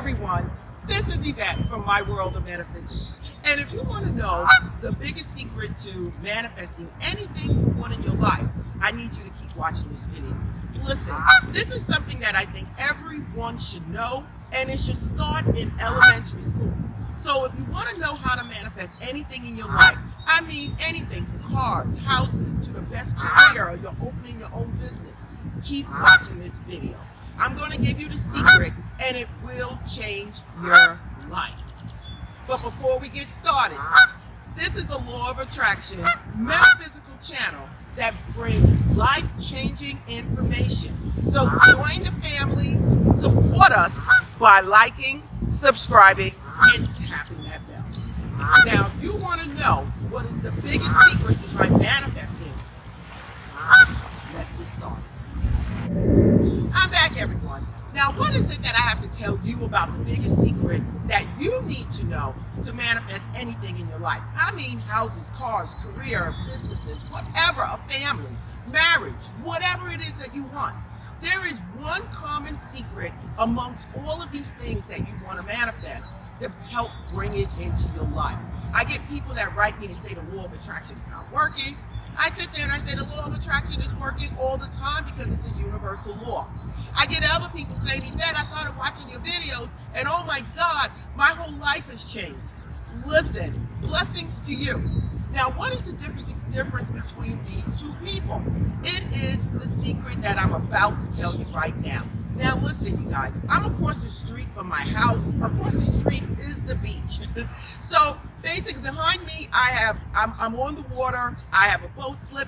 everyone, this is Yvette from My World of Metaphysics. And if you want to know the biggest secret to manifesting anything you want in your life, I need you to keep watching this video. Listen, this is something that I think everyone should know, and it should start in elementary school. So if you want to know how to manifest anything in your life, I mean anything from cars, houses, to the best career, or you're opening your own business, keep watching this video. I'm going to give you the secret, and it will change your life. But before we get started, this is a Law of Attraction metaphysical channel that brings life-changing information. So join the family, support us by liking, subscribing, and tapping that bell. Now, if you want to know what is the biggest secret behind manifesting, let's get started. I'm back, everyone. Now, what is it that I have to tell you about the biggest secret that you need to know to manifest anything in your life? I mean houses, cars, career, businesses, whatever, a family, marriage, whatever it is that you want. There is one common secret amongst all of these things that you want to manifest to help bring it into your life. I get people that write me and say the law of attraction is not working. I sit there and I say the law of attraction is working all the time because it's a universal law. I get other people saying, Yvette, I started watching your videos and oh my God, my whole life has changed. Listen, blessings to you. Now, what is the difference between these two people? It is the secret that I'm about to tell you right now. Now listen, you guys, I'm across the street from my house. Across the street is the beach. So basically behind me, I'm on the water. I have a boat slip.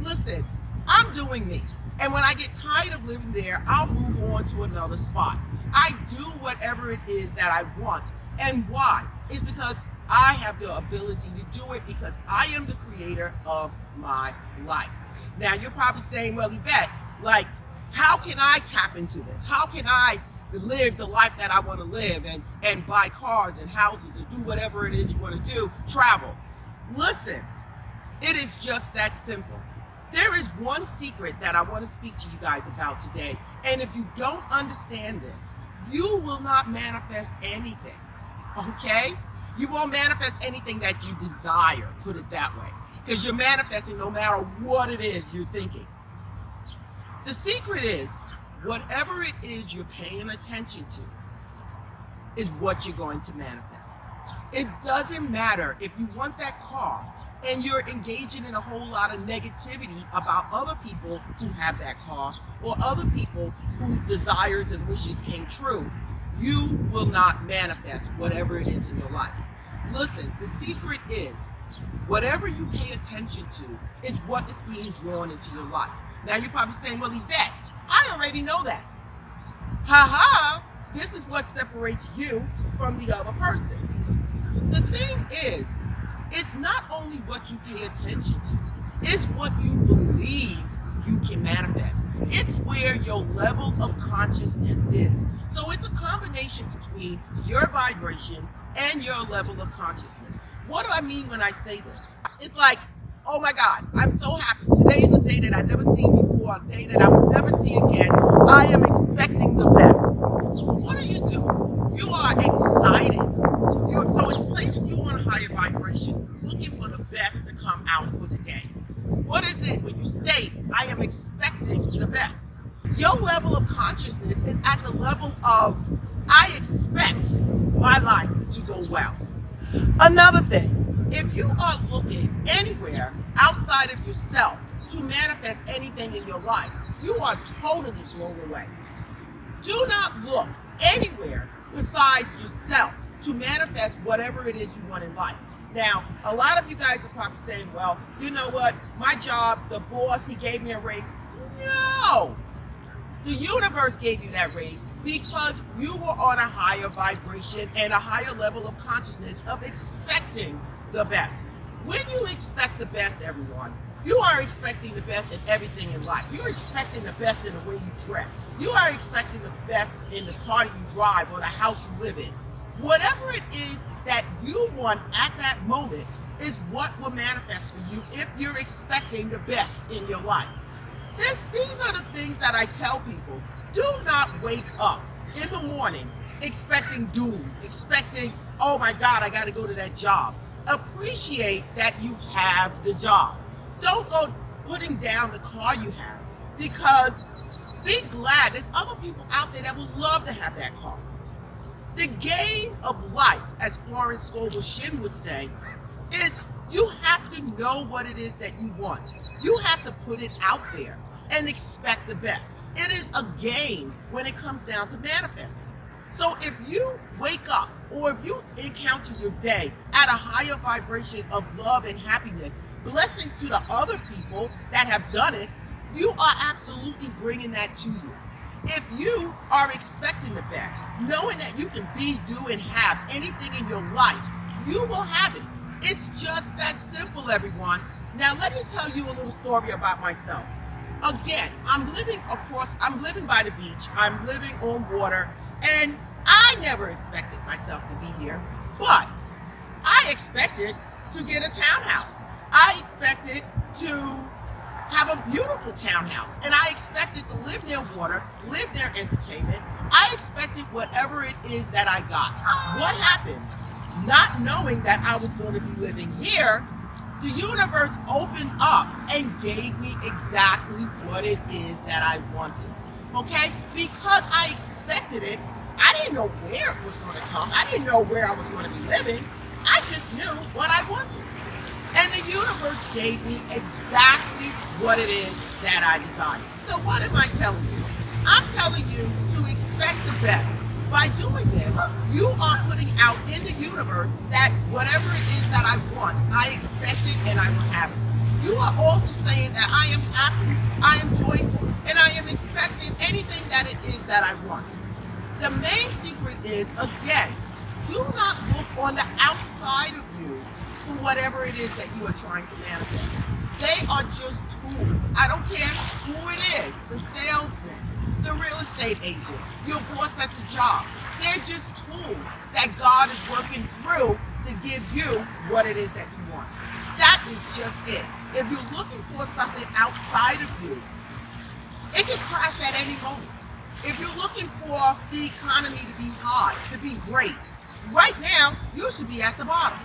Listen, I'm doing me. And when I get tired of living there, I'll move on to another spot. I do whatever it is that I want. And why? It's because I have the ability to do it because I am the creator of my life. Now you're probably saying, well, Yvette, like, how can I tap into this? How can I live the life that I want to live and buy cars and houses and do whatever it is you want to do, travel? Listen, it is just that simple. There is one secret that I want to speak to you guys about today. And if you don't understand this, you will not manifest anything, okay? You won't manifest anything that you desire, put it that way. Because you're manifesting no matter what it is you're thinking. The secret is, whatever it is you're paying attention to is what you're going to manifest. It doesn't matter if you want that car and you're engaging in a whole lot of negativity about other people who have that car or other people whose desires and wishes came true. You will not manifest whatever it is in your life. Listen, the secret is, whatever you pay attention to is what is being drawn into your life. Now you're probably saying, well, Yvette, I already know that. Ha-ha, this is what separates you from the other person. The thing is, it's not only what you pay attention to, it's what you believe you can manifest. It's where your level of consciousness is. So it's a combination between your vibration and your level of consciousness. What do I mean when I say this? It's like, oh my God, I'm so happy. Today is a day that I've never seen before, a day that I will never see again. I am expecting the best. What are you doing? You are excited. So it's placing you on a higher vibration, looking for the best to come out for the day. What is it when you state, I am expecting the best? Your level of consciousness is at the level of, I expect my life to go well. Another thing, if you are looking anywhere outside of yourself to manifest anything in your life, you are totally blown away. Do not look anywhere besides yourself to manifest whatever it is you want in life. Now, a lot of you guys are probably saying, well, you know what, my job, the boss, he gave me a raise. No! The universe gave you that raise because you were on a higher vibration and a higher level of consciousness of expecting the best. When you expect the best, everyone, you are expecting the best in everything in life. You're expecting the best in the way you dress. You are expecting the best in the car you drive or the house you live in. Whatever it is that you want at that moment is what will manifest for you if you're expecting the best in your life. These are the things that I tell people. Do not wake up in the morning expecting doom, expecting, oh my God, I got to go to that job. Appreciate that you have the job. Don't go putting down the car you have, because be glad there's other people out there that would love to have that car. The game of life, as Florence Scovel Shinn would say, is you have to know what it is that you want. You have to put it out there and expect the best. It is a game when it comes down to manifesting. So if you wake up or if you encounter your day at a higher vibration of love and happiness, blessings to the other people that have done it, you are absolutely bringing that to you. If you are expecting the best, knowing that you can be, do, and have anything in your life, you will have it. It's just that simple, everyone. Now, let me tell you a little story about myself. Again, I'm living by the beach. I'm living on water, and I never expected myself to be here, but I expected to get a townhouse. I expected to have a beautiful townhouse, and I expected to live near water, live near entertainment. I expected whatever it is that I got. What happened? Not knowing that I was going to be living here, the universe opened up and gave me exactly what it is that I wanted. Okay? Because I expected it, I didn't know where it was going to come. I didn't know where I was going to be living. I just knew what I wanted. And the universe gave me exactly what it is that I desired. So what am I telling you? I'm telling you to expect the best. By doing this, you are putting out in the universe that whatever it is that I want, I expect it and I will have it. You are also saying that I am happy, I am joyful, and I am expecting anything that it is that I want. The main secret is, again, do not look on the outside of you for whatever it is that you are trying to manifest. They are just tools. I don't care who it is, the salesman, the real estate agent, your boss at the job. They're just tools that God is working through to give you what it is that you want. That is just it. If you're looking for something outside of you, it can crash at any moment. If you're looking for the economy to be high, to be great, right now, you should be at the bottom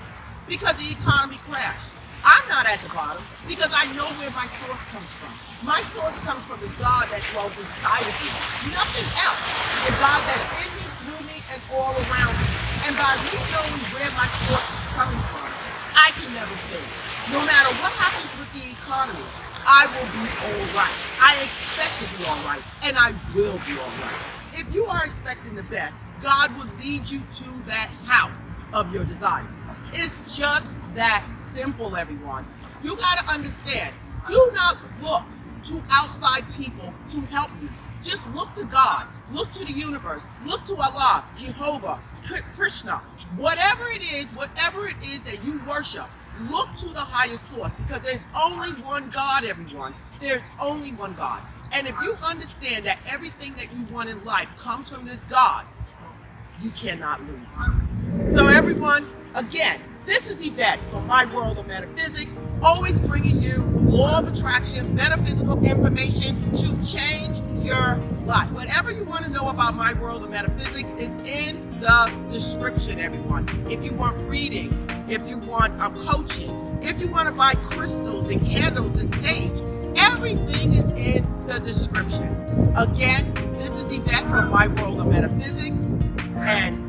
because the economy crashed. I'm not at the bottom because I know where my source comes from. My source comes from the God that dwells inside of me. Nothing else. The God that's in me, through me, and all around me. And by me knowing where my source is coming from, I can never fail. No matter what happens with the economy, I will be all right. I expect to be all right, and I will be all right. If you are expecting the best, God will lead you to that house of your desires. It's just that simple, everyone. You got to understand, do not look to outside people to help you. Just look to God, look to the universe, look to Allah, Jehovah, Krishna, whatever it is that you worship, look to the higher source, because there's only one God, everyone. There's only one God. And if you understand that everything that you want in life comes from this God, you cannot lose. So everyone, again, this is Yvette from My World of Metaphysics, always bringing you law of attraction, metaphysical information to change your life. Whatever you want to know about My World of Metaphysics is in the description, everyone. If you want readings, if you want coaching, if you want to buy crystals and candles and sage, everything is in the description. Again, this is Yvette from My World of Metaphysics, and